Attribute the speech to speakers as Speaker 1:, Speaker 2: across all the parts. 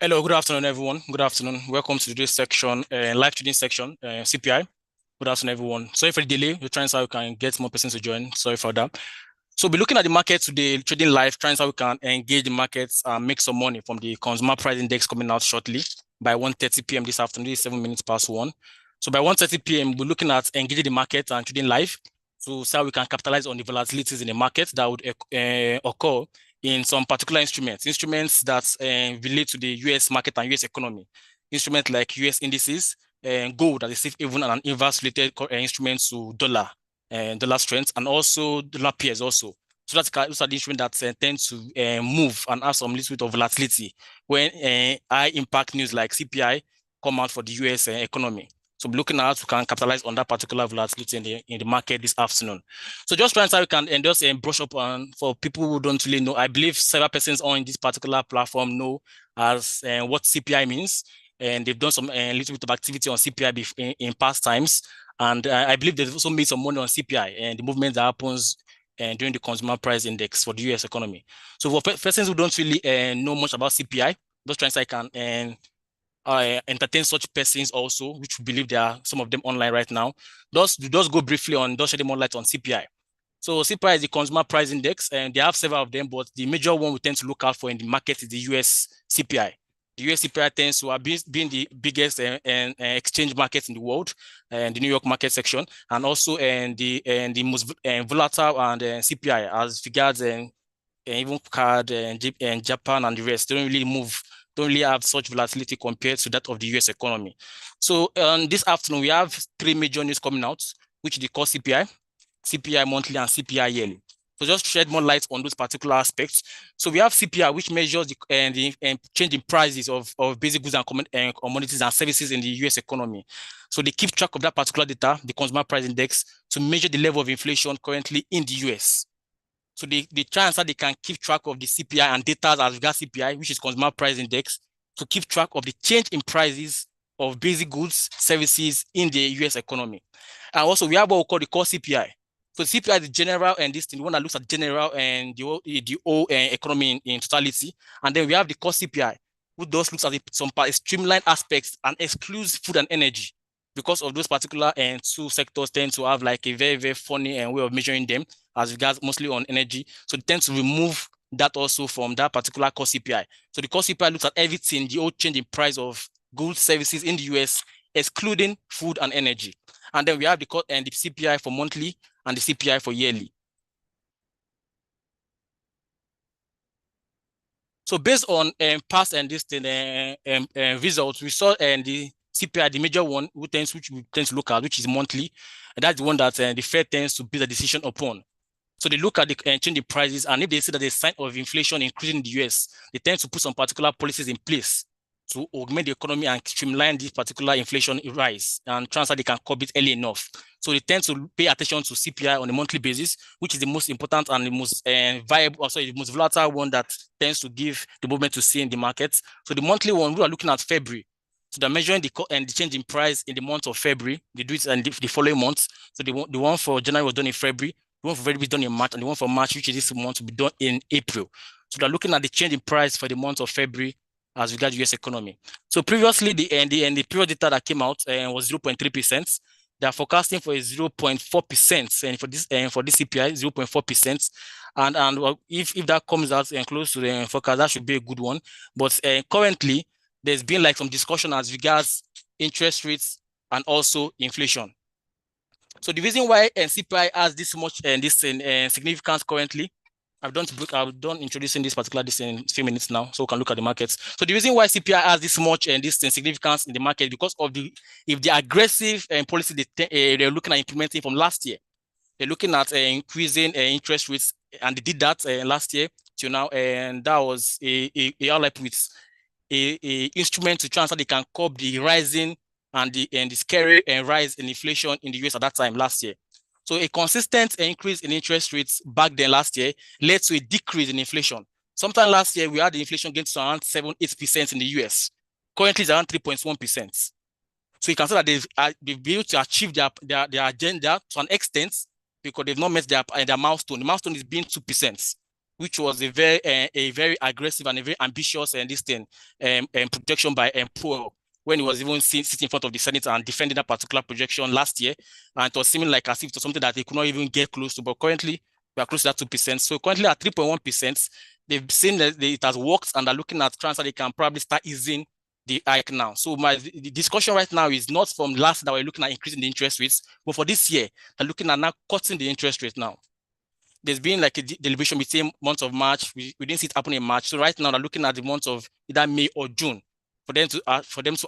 Speaker 1: Hello, good afternoon, everyone. Good afternoon. Welcome to today's section, live trading section, CPI. Good afternoon, everyone. Sorry for the delay. We're trying to see how we can get more persons to join. Sorry for that. So we'll be looking at the market today, trading live, trying to see how we can engage the markets and make some money from the consumer price index coming out shortly by 1:30 p.m. this afternoon. This is 7 minutes past 1. So by 1:30 p.m., we're looking at engaging the market and trading live to see how we can capitalize on the volatilities in the market that would occur in some particular instruments that relate to the US market and US economy. Instruments like US indices, gold as a safe haven and an inverse related instrument to dollar strength, and also dollar pairs also. So those are the instruments that tend to move and have some little bit of volatility when high impact news like CPI come out for the US economy. So we're looking at how we can capitalize on that particular volatility in the market this afternoon. So just trying to how we can endorse and brush up on for people who don't really know. I believe several persons on this particular platform know as what CPI means, and they've done some little bit of activity on CPI in past times. And I believe they've also made some money on CPI and the movement that happens during the consumer price index for the US economy. So for persons who don't really know much about CPI, just trying to say I can entertain such persons also, which we believe there are some of them online right now. Just go briefly on, just shed more light on CPI. So CPI is the consumer price index, and they have several of them, but the major one we tend to look out for in the market is the US CPI. The US CPI tends to be the biggest exchange market in the world, and the New York market section, and also the most volatile and CPI as regards even CAD and Japan and the rest. They don't really have such volatility compared to that of the US economy. So this afternoon, we have three major news coming out, which they call CPI, CPI monthly, and CPI yearly. So just shed more light on those particular aspects. So we have CPI, which measures the change in prices of basic goods and commodities and services in the US economy. So they keep track of that particular data, the consumer price index, to measure the level of inflation currently in the US. So they try and say they can keep track of the CPI and data as regards CPI, which is consumer price index, to keep track of the change in prices of basic goods, services in the US economy. And also we have what we call the core CPI. So CPI is the general and this thing, the one that looks at general and the whole economy in totality. And then we have the core CPI, who does looks at some streamlined aspects and excludes food and energy, because of those particular two sectors tend to have like a very, very funny way of measuring them as regards mostly on energy. So they tend to remove that also from that particular core CPI. So the core CPI looks at everything, the whole change in price of goods, services in the US, excluding food and energy. And then we have the CPI for monthly and the CPI for yearly. So based on past and this results, we saw the CPI, the major one, which we tend to look at, which is monthly, and that's the one that the Fed tends to base a decision upon. So they look at the change in prices, and if they see that there's a sign of inflation increasing in the US, they tend to put some particular policies in place to augment the economy and streamline this particular inflation rise and transfer they can curb it early enough. So they tend to pay attention to CPI on a monthly basis, which is the most important and the most the most volatile one that tends to give the movement to see in the market. So the monthly one, we are looking at February. So they're measuring the change in price in the month of February. They do it in the following months. So the one for January was done in February, the one for February was done in March, and the one for March, which is this month, will be done in April. So they're looking at the change in price for the month of February as regards US economy. So previously, the previous data that came out was 0.3%. They are forecasting for a 0.4%, and for this CPI, 0.4%. And if that comes out and close to the forecast, that should be a good one. But currently, there's been like some discussion as regards interest rates and also inflation. So the reason why CPI has this much significance currently, I've done introducing this particular in a few minutes now, so we can look at the markets. So the reason why CPI has this much and this significance in the market, because of the aggressive policy they're looking at implementing from last year. They're looking at increasing interest rates, and they did that last year till now, and that was a instrument to transfer they can curb the rising and the scary rise in inflation in the US at that time last year. So a consistent increase in interest rates back then last year led to a decrease in inflation. Sometime last year, we had the inflation getting to around 7-8% in the US. Currently, it's around 3.1%. So you can say that they've been able to achieve their agenda to an extent because they've not met their milestone. The milestone is being 2%. which was a very aggressive and a very ambitious this thing projection by Powell, when he was even sitting in front of the Senate and defending that particular projection last year. And it was seeming like as if it was something that they could not even get close to. But currently, we are close to that 2%. So currently at 3.1%, they've seen that it has worked and are looking at trends that they can probably start easing the hike now. So the discussion right now is not from last that we're looking at increasing the interest rates, but for this year, they're looking at now cutting the interest rate now. There's been like a deliberation between months of March. We didn't see it happen in March. So right now they're looking at the months of either May or June for them to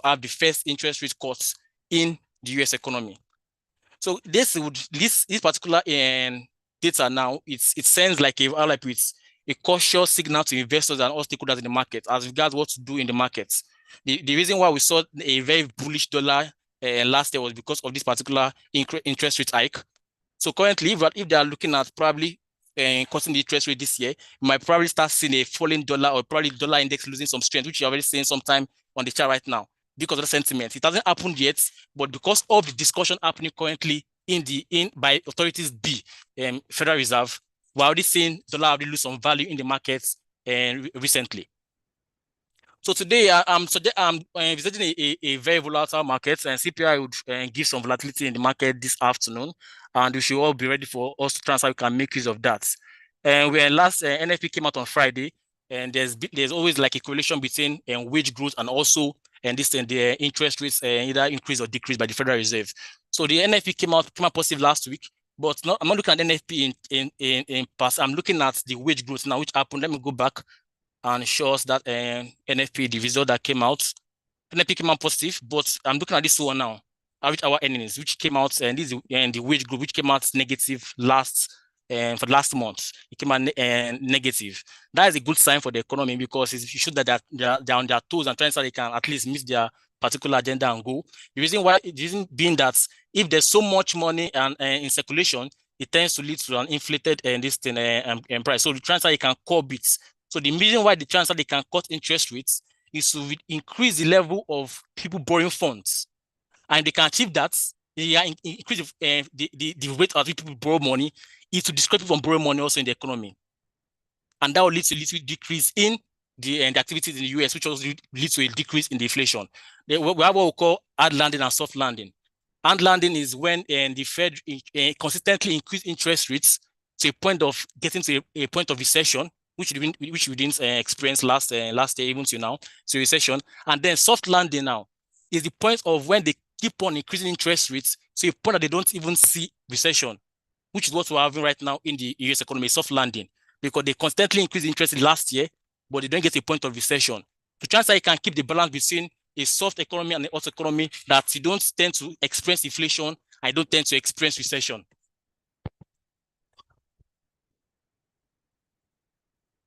Speaker 1: have the first interest rate cuts in the US economy. So this particular data now, it sends like a cautious signal to investors and all stakeholders in the market as regards what to do in the markets. The reason why we saw a very bullish dollar last year was because of this particular interest rate hike. So currently, if they are looking at probably cutting the interest rate this year, you might probably start seeing a falling dollar or probably dollar index losing some strength, which you're already seeing sometime on the chart right now because of the sentiment. It hasn't happened yet, but because of the discussion happening currently by authorities Federal Reserve, we're already seeing dollar already lose some value in the markets recently. So today I'm visiting a very volatile market, and CPI would give some volatility in the market this afternoon, and we should all be ready for us to transfer. We can make use of that. And when last NFP came out on Friday, and there's always like a correlation between wage growth and also the interest rates either increase or decrease by the Federal Reserve. So the NFP came out positive last week, but I'm not looking at NFP in past. I'm looking at the wage growth now, which happened. Let me go back and show us that NFP, the result that came out. NFP came out positive, but I'm looking at this one now, average hour earnings, which came out, and this is the wage group, which came out negative for last month. It came out negative. That is a good sign for the economy because it shows that they're on their toes and trying so they can at least meet their particular agenda and goal. The reason being that if there's so much money and in circulation, it tends to lead to an inflated price. So the transfer can curb it. So the reason why the transfer they can cut interest rates is to increase the level of people borrowing funds. And they can achieve that, they increase the rate at which people borrow money, is to discourage people from borrowing money also in the economy. And that will lead to a little decrease in the activities in the US, which also leads to a decrease in the inflation. We have what we call hard landing and soft landing. Hard landing is when the Fed consistently increase interest rates to a point of getting to a point of recession, which we didn't experience last year, even to now, so recession. And then soft landing now is the point of when they keep on increasing interest rates to a point that they don't even see recession, which is what we're having right now in the US economy, soft landing, because they constantly increased interest last year, but they don't get a point of recession. The chance that you can keep the balance between a soft economy and a hot economy, that you don't tend to experience inflation, I don't tend to experience recession.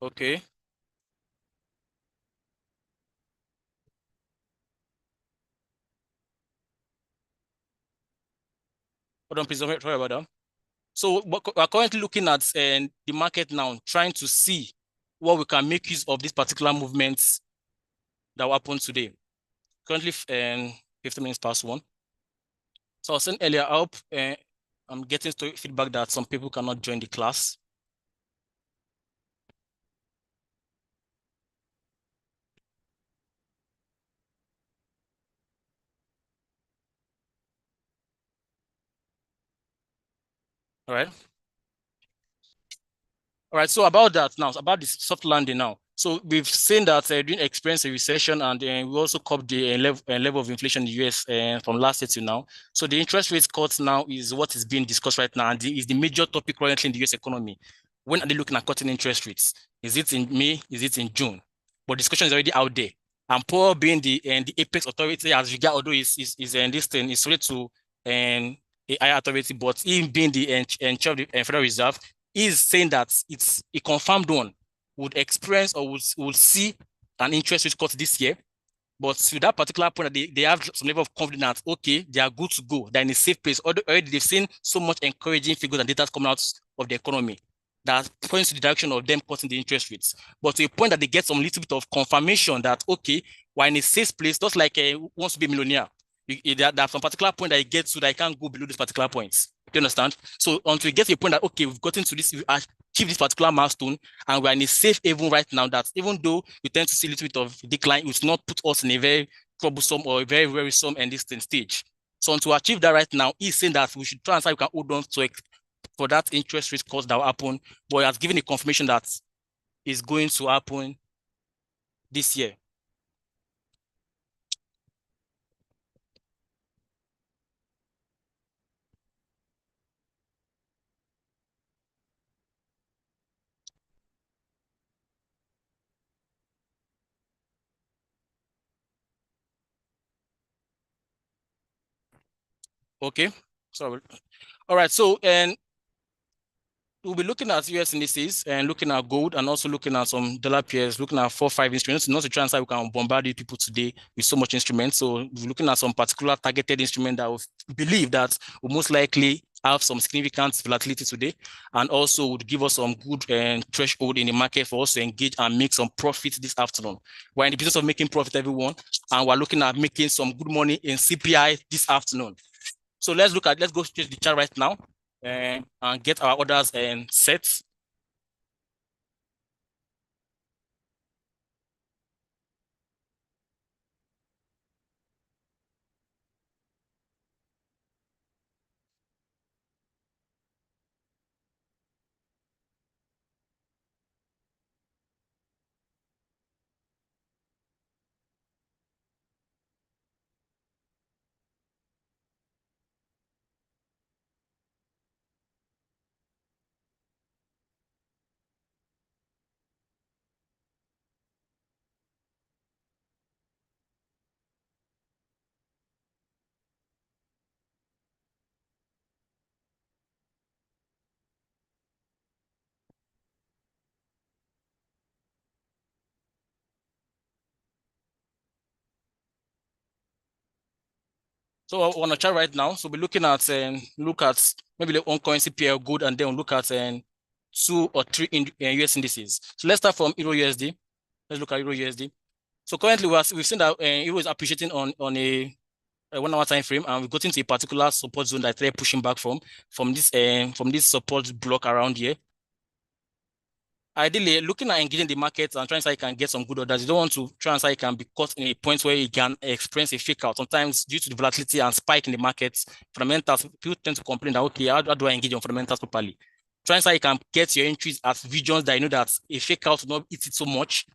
Speaker 1: Okay. Hold on, please. Sorry about that. So we're currently looking at the market now, trying to see what we can make use of these particular movements that will happen today. Currently, 50 minutes past 1. So I was saying earlier, I hope I'm getting feedback that some people cannot join the class. All right. All right. So about that now, about this soft landing now. So we've seen that we didn't experience a recession, and we also covered the level of inflation in the US from last year to now. So the interest rate cuts now is what is being discussed right now, and is the major topic currently in the US economy. When are they looking at cutting interest rates? Is it in May? Is it in June? But discussion is already out there. And Powell being the apex authority as regard, although this thing is related to a higher authority, but him being the chair of the Federal Reserve, is saying that it's a confirmed one, would experience or would see an interest rate cut this year. But to that particular point, they have some level of confidence that, okay, they are good to go. They're in a safe place. Already they've seen so much encouraging figures and data coming out of the economy that points to the direction of them cutting the interest rates. But to a point that they get some little bit of confirmation that, okay, we're in a safe place, just like wants to be a millionaire. That from particular point that it gets to that I can't go below this particular points. Do you understand? So until we get to a point that, okay, we've gotten to this achieve this particular milestone, and we're in a safe haven right now that even though we tend to see a little bit of decline, it will not put us in a very troublesome or a very worrisome and distant stage. So to achieve that right now, he's saying that we should try and see how we can hold on to it for that interest rate cost that will happen, but he has given a confirmation that is going to happen this year. Okay, so all right, so and we'll be looking at US indices and looking at gold and also looking at some dollar pairs, looking at 4-5 instruments, not to try and say we can bombard the people today with so much instruments. So we're looking at some particular targeted instrument that we believe that will most likely have some significant volatility today, and also would give us some good threshold in the market for us to engage and make some profit this afternoon. We're in the business of making profit, everyone, and we're looking at making some good money in CPI this afternoon. So let's go straight to the chart right now and get our orders and sets. So on the chart right now, so we're looking at maybe the one currency pair good, and then we'll look at 2 or 3 US indices. So let's start from Euro USD. Let's look at Euro USD. So currently we've seen that Euro is appreciating on a 1 hour time frame, and we've gotten to a particular support zone that they're pushing back from this support block around here. Ideally, looking at engaging the market and trying to say you can get some good orders, you don't want to try and say you can be caught in a point where you can experience a fake out. Sometimes, due to the volatility and spike in the markets, fundamentals, people tend to complain that, okay, how do I engage on fundamentals properly? Try and say you can get your entries at regions that you know that a fake out will not eat it so much,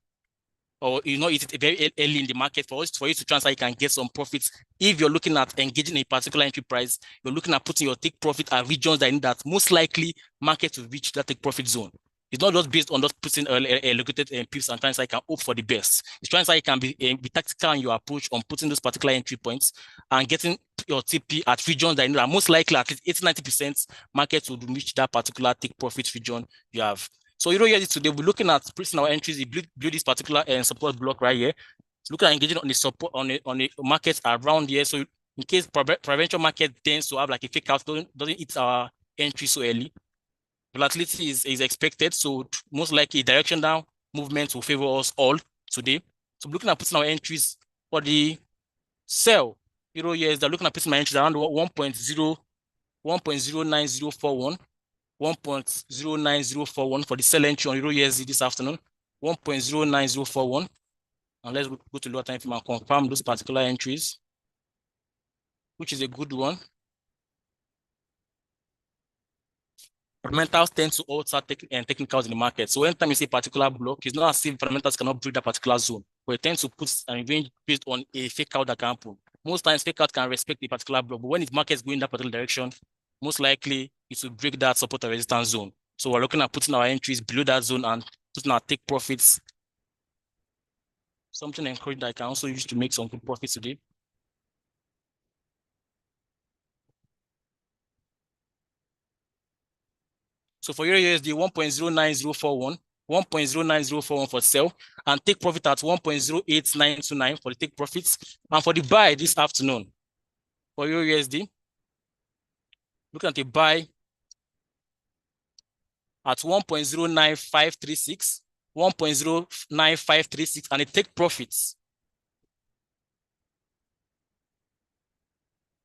Speaker 1: or you know, it's very early in the market for you to transfer, you can get some profits. If you're looking at engaging a particular entry price, you're looking at putting your take profit at regions that, that most likely market will reach that take profit zone. It's not just based on just putting allocated pips and trying to say you can hope for the best. It's trying to say you can be tactical in your approach on putting those particular entry points and getting your TP at regions that, that most likely at least 80-90% market will reach that particular take profit region you have. So Euro USD today, we're looking at placing our entries. We build this particular support block right here. Look at engaging on the support on the market around here. So in case provincial market tends to have like a fake out, doesn't hit our entry so early, volatility is expected. So most likely direction down movement will favor us all today. So looking at putting our entries for the sell Euro USD, they're looking at putting my entries around 1.09041. 1.09041 for the sell entry on Euro USD this afternoon. 1.09041. And let's go to lower time frame and confirm those particular entries, which is a good one. Fundamentals tend to alter technicals in the market. So anytime you see a particular block, it's not as if fundamentals cannot break that particular zone, but it tends to put an range based on a fake out that can happen. Most times fake out can respect a particular block, but when the market is going that particular direction, most likely it will break that support or resistance zone. So we're looking at putting our entries below that zone and putting our take profits. Something encouraging that I can also use to make some good profits today. So for Euro USD, 1.09041, 1.09041 for sell, and take profit at 1.08929 for the take profits. And for the buy this afternoon, for Euro USD, looking at the buy at 1.09536, 1.09536, and the take profits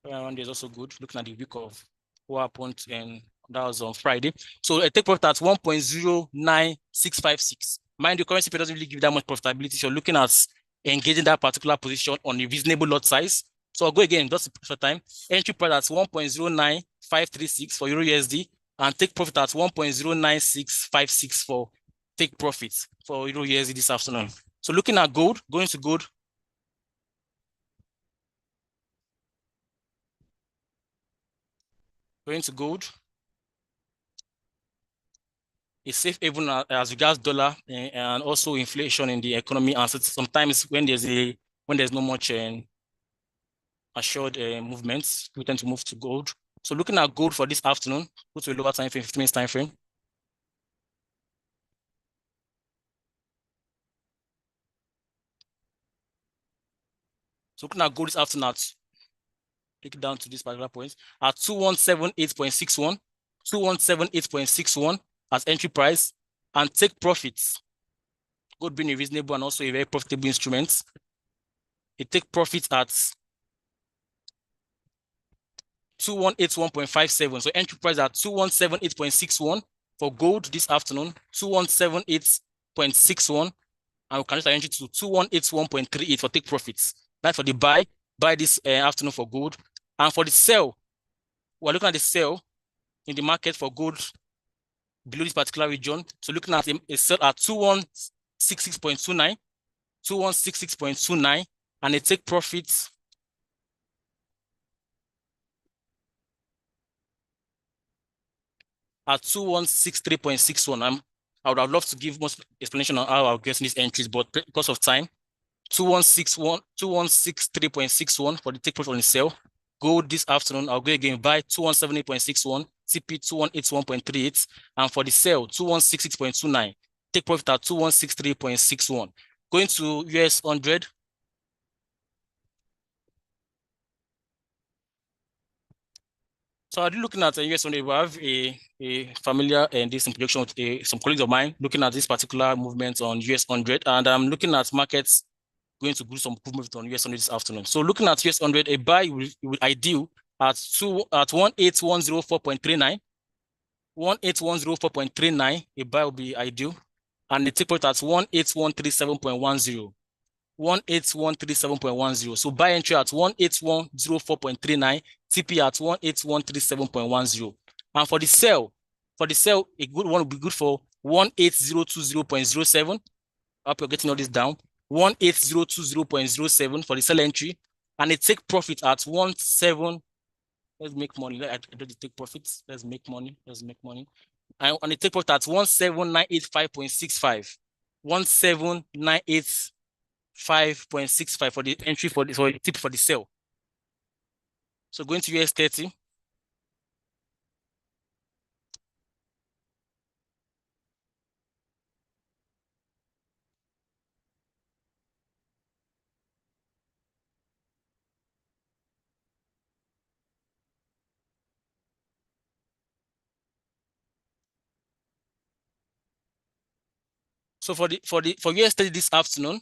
Speaker 1: around is also good. Looking at the week of what happened and That was on Friday. So a take profit at 1.09656. Mind you, current CPI doesn't really give that much profitability. So you're looking at engaging that particular position on a reasonable lot size. So I'll go again, just for time. Entry price at 1.09536 for Euro USD and take profit at 1.09656 for take profit for Euro USD this afternoon. So looking at gold, going to gold. Going to gold. It's safe even as regards dollar and also inflation in the economy. And sometimes when there's not much assured movements, we tend to move to gold. So looking at gold for this afternoon, go to a lower time frame, 15 minutes time frame. So looking at gold this afternoon, take it down to this particular point at 2178.61, 2178.61 as entry price, and take profits. Gold being a reasonable and also a very profitable instrument. It take profits at 2181.57. So entry price at 2178.61 for gold this afternoon, 2178.61, and we can just entry to 2181.38 for take profits. That's for the buy this afternoon for gold. And for the sell, we're looking at the sell in the market for gold below this particular region. So looking at a sell at 2166.29, 2166.29, and a take profits at 2163.61. I would have loved to give more explanation on how I'll get these entries, but because of time, 2163.61 for the take profit on the sell. Gold this afternoon, I'll go again buy 2178.61, CP 2181.38, and for the sell, 2166.29. Take profit at 2163.61. Going to US 100. So I'm looking at the US 100. We have a familiar and this projection with some colleagues of mine looking at this particular movement on US 100, and I'm looking at markets going to do some movement on US 100 this afternoon. So looking at US 100, a buy will ideal at 18104.39. 18104.39, a buy will be ideal. And the take profit at 18137.10. 18137.10. So buy entry at 18104.39, TP at 18137.10. And for the sell, a good one will be good for 18020.07. I hope you're getting all this down. 18020.07 for the sell entry, and a take profit at 17. Let's make money. I don't take profits. Let's make money. And a take profit at 17985.65. 17985.65 for the entry for the tip for the sell. So going to US 30. So for US 30 this afternoon,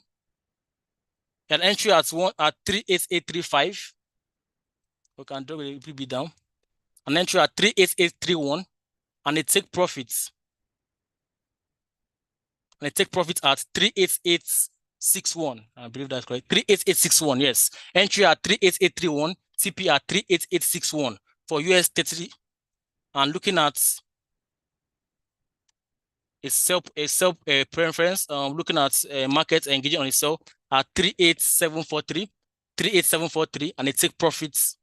Speaker 1: an entry at 38835. We can drop a little bit down. An entry at 38831, and a take profits. And I take profit at 38861. I believe that's correct. 38861, yes. Entry at 38831, CP at 38861 for US 30. And looking at a sell preference, looking at market engaging on a sell at 38743, and it take profits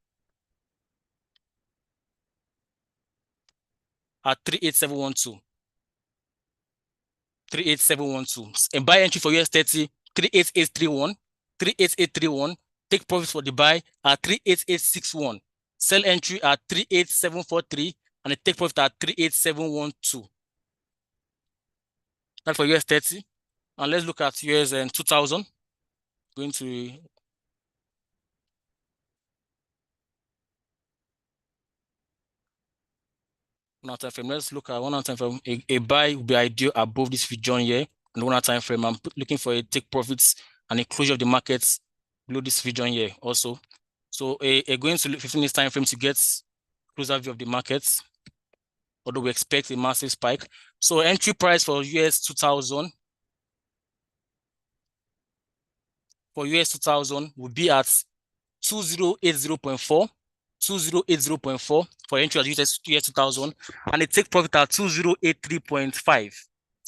Speaker 1: at 38712. 38712. And buy entry for US 30, 38831, 38831. Take profits for the buy at 38861. Sell entry at 38743, and the take profit at 38712. That's for US 30. And let's look at US 2000. Going to one time frame. Let's look at one time frame. A buy will be ideal above this region here. And one time frame, I'm looking for a take profits and a closure of the markets below this region here also. So going to 15 minutes time frame to get closer view of the markets. although we expect a massive spike. So entry price for US 2000 would be at 2080.4, 2080.4 for entry at US 2000, and it take profit at 2083.5,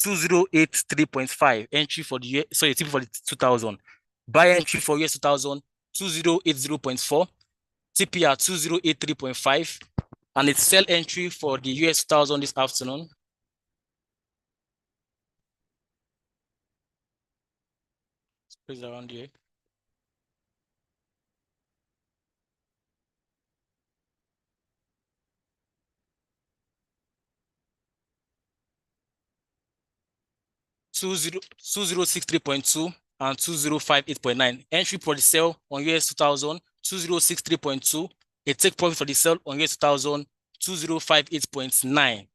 Speaker 1: 2083.5 entry for the year, sorry, TP for the 2000. Buy entry for US 2000, 2080.4, TP at 2083.5, and it's sell entry for the US 2000 this afternoon. Please around here. Two zero 63.2 and 2058.9. Entry for the sell on US 2000, 2063.2. A take profit for the sell on US 2000, 2058.9.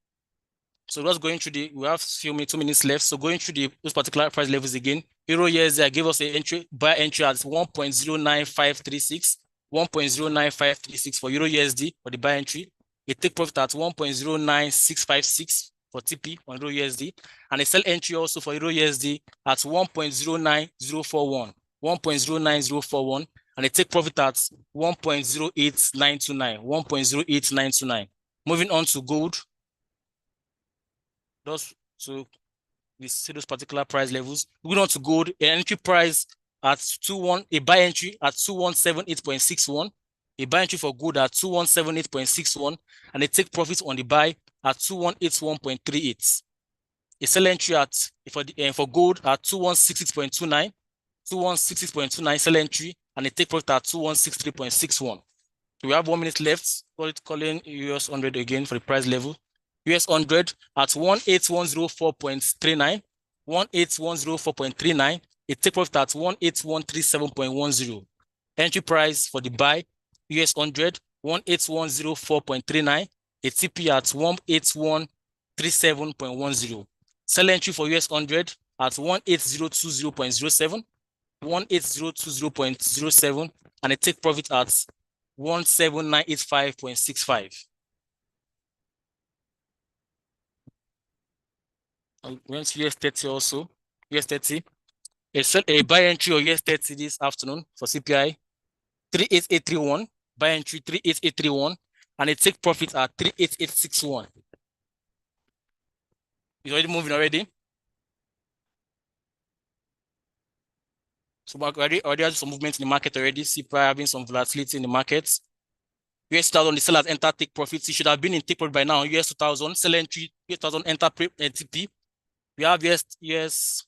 Speaker 1: So just going through we have 2 minutes left. So going through those particular price levels again. Euro USD gave us a buy entry at 1.09536, 1.09536 for Euro USD for the buy entry. A take profit at 1.09656 for TP on Euro USD, and a sell entry also for Euro USD at 1.09041, 1.09041, and a take profit at 1.08929, 1.08929. Moving on to gold. So we see those particular price levels. Moving on to gold, an entry price at a buy entry at 2178.61, a buy entry for gold at 2178.61, and a take profit on the buy at 2181.38. A sell entry for gold at 2166.29, 2166.29 sell entry, and a take profit at 2163.61. We have 1 minute left. Calling US 100 again for the price level. US 100 at 18104.39, 18104.39. A take profit at 18137.10. Entry price for the buy, US 100, 18104.39. A TP at 18137.10. Sell entry for US 100 at 18020.07, 18020.07, and a take profit at 17985.65. Went to US 30 also. US 30. A buy entry or US 30 this afternoon for CPI 38831. Buy entry 38831, and a take profit at 38861. It's already moving already. So already has some movement in the market already. CPI having some volatility in the markets. US 2000, the sellers enter take profits. It should have been in take profit by now. US 2000, sell entry, US 2000 enter TP. We have US.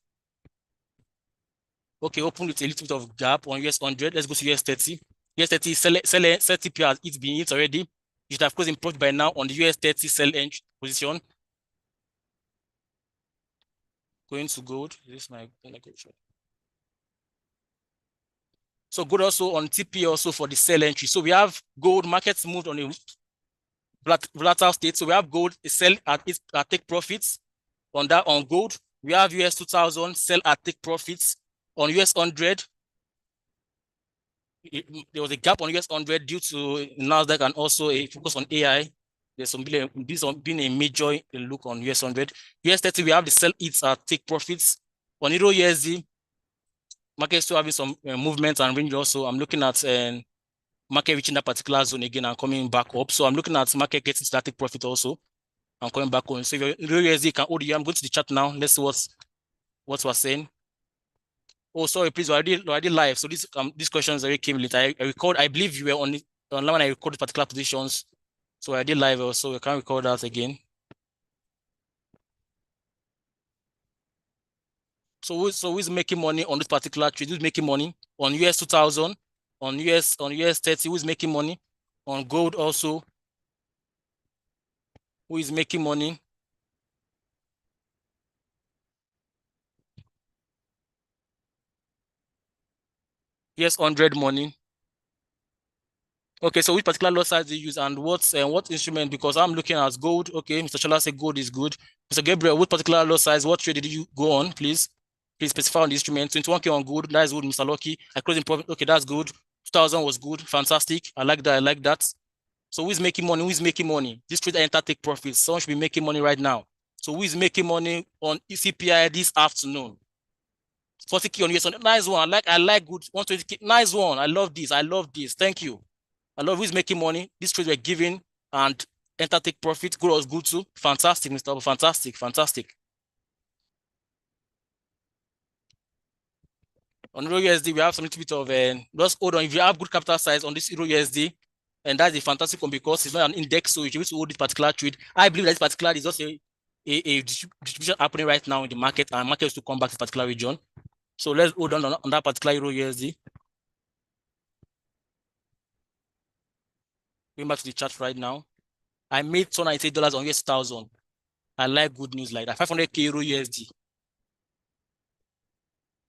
Speaker 1: Okay, open with a little bit of gap on US 100. Let's go to US 30. US 30 sell TP as it's been hit already. You should have closed in profit by now on the US 30 sell entry position. Going to gold. This is my so gold also on TP also for the sell entry. So we have gold markets moved on a volatile state. So we have gold sell at take profits on that on gold. We have US 2000 sell at take profits on US 100. There was a gap on US 100 due to Nasdaq and also a focus on AI. There's been a major look on US 100. US 30 we have the sell it at take profits on Euro USD. Market still having some movement and range also. I'm looking at market reaching that particular zone again and coming back up. So I'm looking at market getting static profit also. I'm coming back on. So if Euro USD can hold you, I'm going to the chart now. Let's see what we're saying. Oh, sorry, please, we're already live. So these questions already came later. I believe you were online when I recorded particular positions. So I did live also. We can't record that again. So who's making money on this particular trade? Who's making money on US 2000, on US 30? Who's making money on gold also? Who is making money? US 100 money. Okay, so which particular lot size do you use and what instrument? Because I'm looking at gold. Okay, Mr. Chola said gold is good. Mr. Gabriel, what particular lot size? What trade did you go on, please? Please specify on the instrument. 21K on gold. That is good, Mr. Lucky. I closed in profit. Okay, that's good. 2000 was good. Fantastic. I like that. So who is making money? Who is making money? This trade enter take profits. Someone should be making money right now. So who is making money on CPI this afternoon? 40K on US. Nice one. I like good 120K. Nice one. I love this. I love this. Thank you. I love who's making money. This trade we're giving and enter take profit. Good was good too. Fantastic, Mr. Abu. Fantastic. Fantastic. On Euro USD, we have some little bit of just hold on. If you have good capital size on this Euro USD, and that's a fantastic one because it's not an index, so you should hold this particular trade. I believe that this particular is just a distribution happening right now in the market, and market is to come back to this particular region. So let's hold on that particular Euro USD. Going back to the chart right now. I made $298 on US1000. I like good news like that. 500K Euro USD.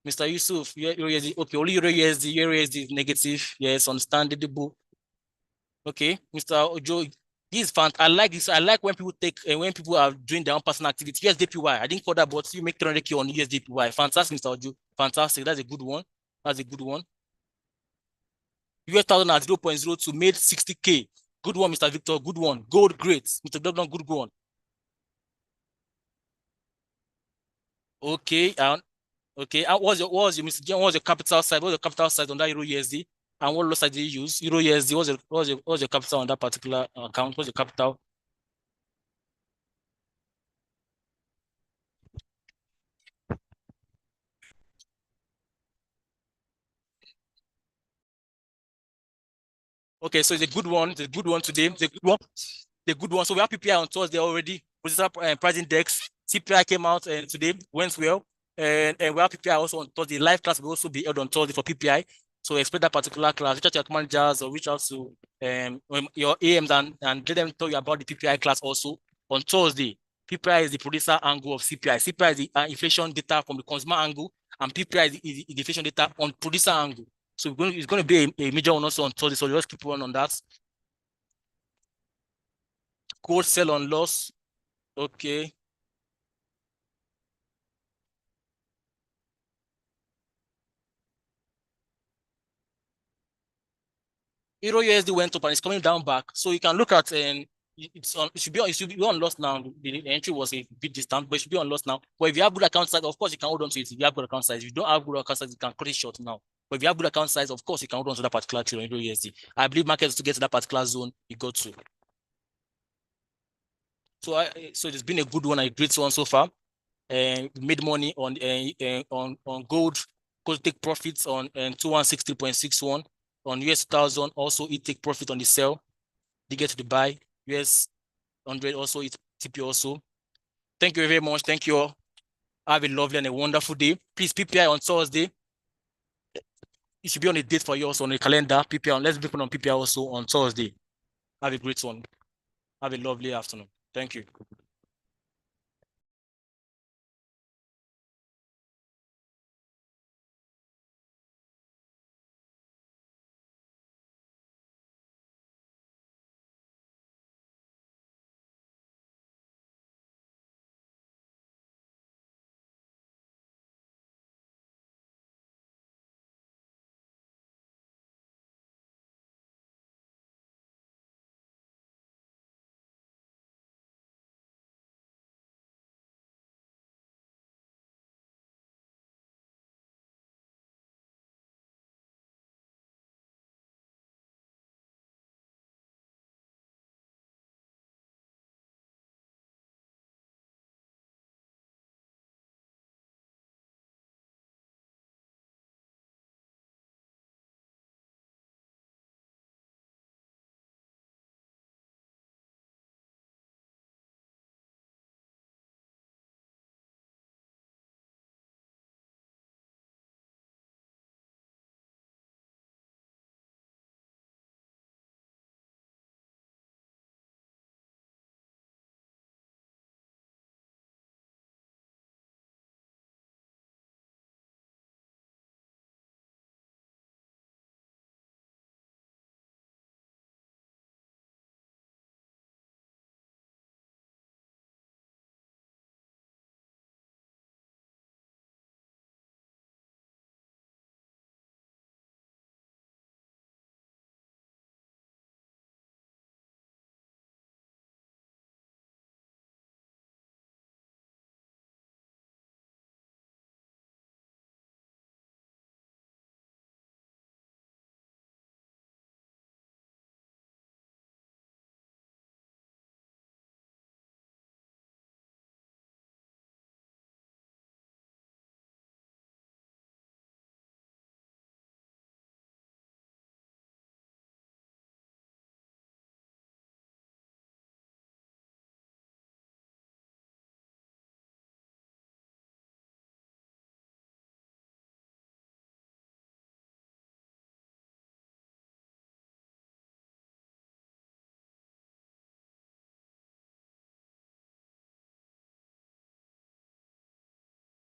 Speaker 1: Mr. Yusuf, Euro USD. Okay, only Euro USD. Euro USD is negative. Yes, understandable. Okay, Mr. Ojo, this is fun. I like this. I like when people take when people are doing their own personal activity. USDPY. I didn't call that, but you make 300K on USDPY. Fantastic, Mr. Ojo. Fantastic. That's a good one. That's a good one. US1000 at 0.02 made 60K. Good one, Mr. Victor. Good one. Gold, great. Mr. Dognon, good one. Okay. Okay. What was your Mr. John? What was your capital size? What was your capital size on that Euro USD? And what loss did you use? Euro USD. What was your capital on that particular account? What's your capital? Okay, so it's a good one. It's a good one today. It's a good one. The good one. So we have PPI on Thursday already. Price index. CPI came out today, went well. And we have PPI also on Thursday. Live class will also be held on Thursday for PPI. So expect that particular class. Reach out to your managers or reach out to your AMs and let them tell you about the PPI class also on Thursday. PPI is the producer angle of CPI. CPI is the inflation data from the consumer angle, and PPI is the inflation data on producer angle. So it's going to be a major one also on Thursday. So just keep on that. Gold sell on loss. Okay. Euro USD went up and it's coming down back. So you can look at it should be on loss now. The entry was a bit distant, but it should be on loss now. But if you have good account size, of course you can hold on to it. If you have good account size, if you don't have good account size, you can cut it short now. But if you have good account size, of course you can hold on to that particular trade on Euro USD. I believe markets to get to that particular zone you go to. So it's been a good one, a great one so far. And made money on gold. Gold take profits on 2160.61 on US1000. Also, it take profit on the sell. They get to the buy. US 100 also, it TP also. Thank you very much. Thank you all. Have a lovely and a wonderful day. Please, PPI on Thursday. It should be on a date for you also on the calendar. PPI on, let's be on PPI also on Thursday. Have a great one. Have a lovely afternoon. Thank you.